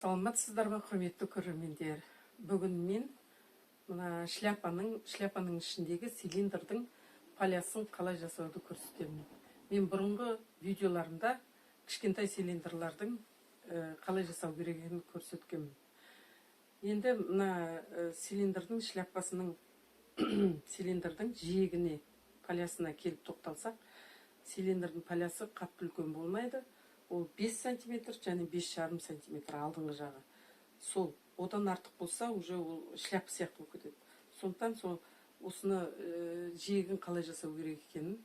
Саламатсыздар ма, құрметті көрермендер? Бүгін мен мына шляпаның ішіндегі цилиндрдің полясын қалай жасауды көрсетемін. Мен бұрынғы видеоларымда кішкентай цилиндрлардың қалай жасау керегін көрсеткенмін. Енді мына цилиндрдің шляпасының цилиндрдің жиегіне, полясына келіп тоқталсақ, цилиндрдің полясы қатты үлкен болмайды. Ол 5 сантиметр және 5,5 сантиметр алдыңғы жағы. Сол одан артық болса, уже ол шляпа сияқты болып кетеді. Сондықтан осыны жиегін қалай жасау керек екенін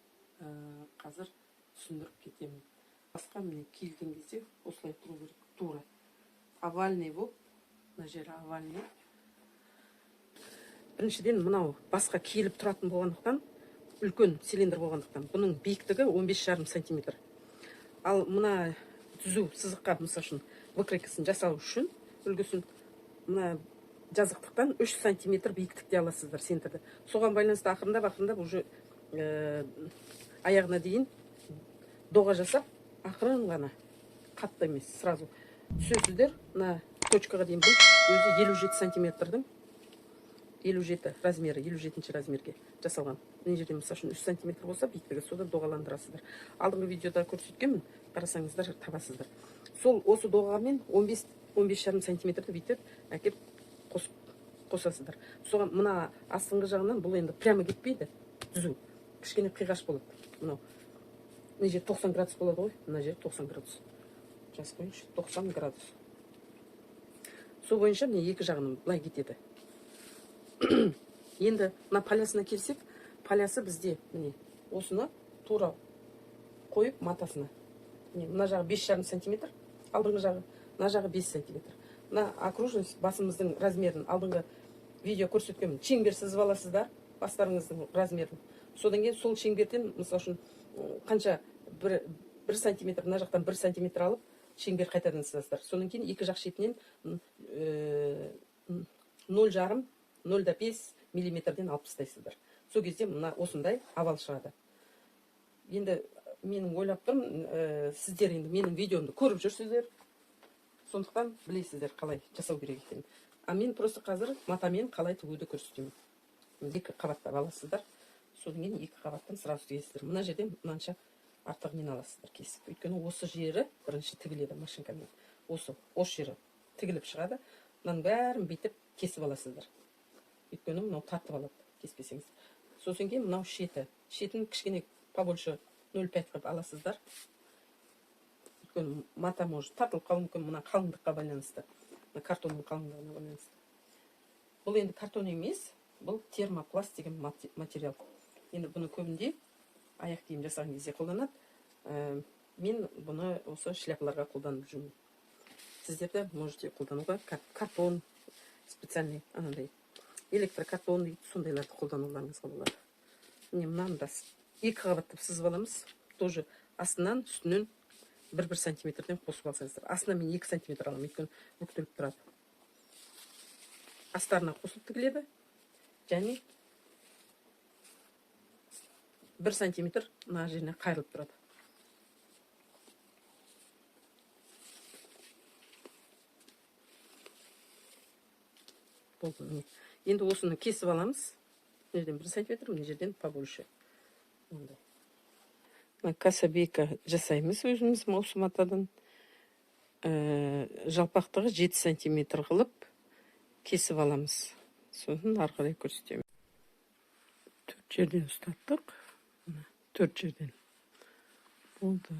қазір түсіндіріп кетемін. Басқа міне келген кезде осылай тұру керек, тура. Овальный болып, мына жері овальный. Біріншіден мынау басқа келіп тұратын болғандықтан, үлкен цилиндр болғандықтан, бұның биіктігі 15,5 сантиметр. Ал мына түзу сызыққа, мысал үшін, выкройкасын жасау үшін үлгісін мына жазықтықтан 3 сантиметр биіктікте аласыздар центрді. Соған байланысты ақырындап уже аяғына дейін доға жасап, ақырын ғана, қатты емес, сразу түсесіздер. Мына точкаға дейін бұл өзі 57 сантиметрдің 57 размері, 57-ші размерге жасалған. Мына жерде мысал үшін 3 сантиметр болса, биіктігі сода доғаландырасыздар. Алдыңғы видеода көрсеткенмін, қарасаңыздар табасыздар. Сол осы доғамен 15,5 сантиметрді бүйтіп әкеп қосасыздар. Соған мына астыңғы жағынан бұл енді прямо кетпейді, түзу. Кішкене қиғаш болады. Мына жер 90 градус болады ғой, мына жер 90 градус. Жас қойыншы, 90 градус. Сол бойынша міне екі жағының былай кетеді. Енді мына полясына келсек, полясы бізде міне осыны тура қойып матасына. Мына жағы 5,5 сантиметр, алдыңғы жағы, мына жағы 5 сантиметр. Мына окружность басымыздың размерін алдыңғы видео көрсеткенмін. Шеңбер сызып аласыздар, бастарыңыздың размерін. Содан кейін сол шеңберден, мысал үшін, қанша 1 сантиметр, мына жақтан 1 сантиметр алып, шеңбер қайтадан сызасыздар. Содан кейін екі жақ шетінен 0,5 миллиметрден алып тастайсыздар. Сол кезде мына осындай овал шығады. Енді менің ойлап тұрмын, сіздер енді менің видеомды көріп жүрсіздер, сондықтан білесіздер қалай жасау керек екенін. А мен просто қазір матамен қалай тігуді көрсетемін. Екі қабаттап аласыздар, содан кейін екі қабаттан сразу тігесіздер. Мына жерден мынанша артығымен аласыздар кесіп. Өйткені осы жері бірінші тігіледі машинкамен. Осы жері тігіліп шығады. Мынаның бәрін бүйтіп кесіп аласыздар. Өйткені мынау тартып алады, кеспесеңіз. Сосын кейін мынау шетін кішкене побольше 0,5 қып аласыздар. Өйткені мата может тартылып қалуы мүмкін, мына қалыңдыққа байланысты, мына картонның қалыңдығына байланысты. Бұл енді картон емес, бұл термопласт деген материал. Енді бұны көбінде аяқ киім жасаған кезде қолданады. Мен бұны осы шляпаларға қолданып жүрмін. Сіздер де можете қолдануға картон специальный, анандай электрокартон дейді, сондайларды қолдануларыңызға болады. Міне мынаны екі қабаттап сызып аламыз. Тоже астынан, үстінен 1 сантиметрден қосып алсаңыздар. Астынан мен 2 сантиметр аламын, өйткені бүктеліп тұрады. Астарына қосылып тігіледі, және 1 сантиметр мына жеріне қайырылып тұрады. Енді осыны кесіп аламыз. Мына жерден 1 сантиметр, мына жерден побольше. Кособейка жасаймыз өзіміз осы матадан. Жалпақтығы 7 сантиметр қылып кесіп аламыз. Сосын ары қарай көрсетемін. 4 жерден ұстаттық. 4 жерден. Болды.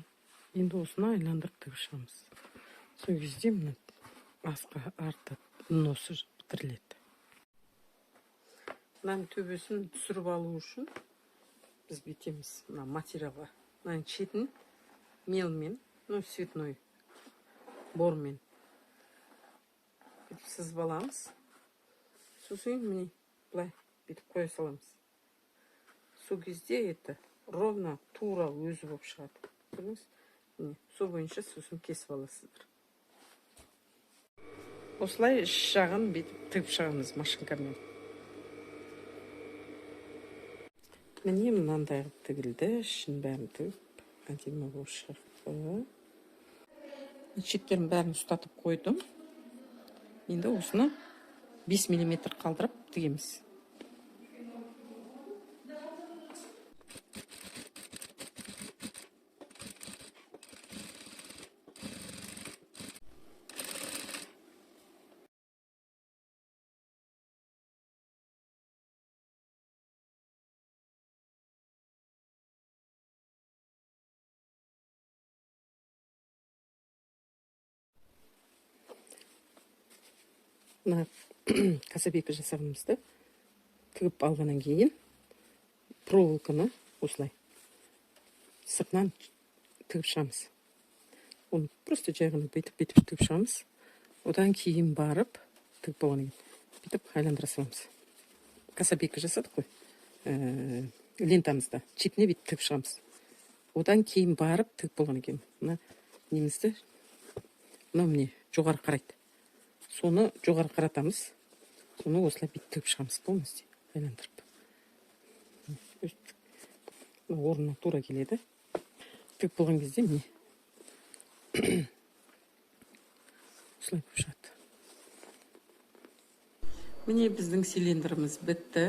Енді осыны айландырып тігіп шығамыз. Сол кезде мына асқа артып, носы бітіріледі. Мынаның төбесін түсіріп алу үшін біз бүйтеміз мына материалға. Мынаның шетін мелмен, цветной бормен сызып аламыз. Сосын міне былай бүйтіп қоя саламыз. Сол кезде ровно тура өзі болып шығады. Көрдіңіз? Сол бойынша сосын кесіп аласыздар. Осылай жағын бүйтіп тігіп шығамыз машинкамен. Міне мынандай тігілді, ішін бәрін тігіп, әдемі болып шықты. Шеттерін бәрін ұстатып қойдым. Енді осыны 5 мм қалдырып тігеміз. Мына кособейка жасағанымызды тігіп алғаннан кейін проволоканы осылай сыртынан тігіп шығамыз. Оны просто жай ғана бүйтіп тігіп шығамыз. Одан кейін барып тігіп болғаннан кейін бүйтіп айландыра саламыз. Кособейка жасадық қой. Лентамызда шетіне бүйтіп тігіп шығамыз. Одан кейін барып тігіп болғаннан кейін мына немізді мынау міне жоғары қарайды. Соны жоғары қаратамыз. Соны осылай бүйтіп тігіп шығамыз. Полностью айландырып. Орнына тура келеді. Тігіп болған кезде міне осылай болып шығады. Міне біздің цилиндріміз бітті.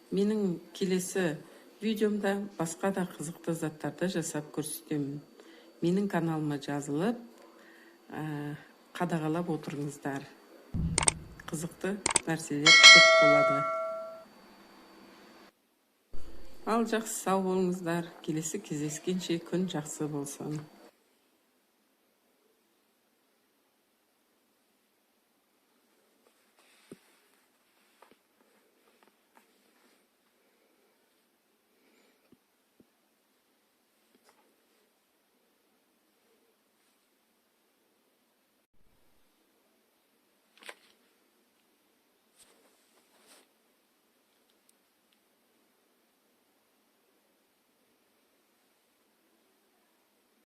Менің келесі видеомда басқа да қызықты заттарды жасап көрсетемін. Менің каналыма жазылып, қадағалап отырыңыздар. Қызықты нәрселер көп болады. Ал жақсы сау болыңыздар. Келесі кездескенше күн жақсы болсын.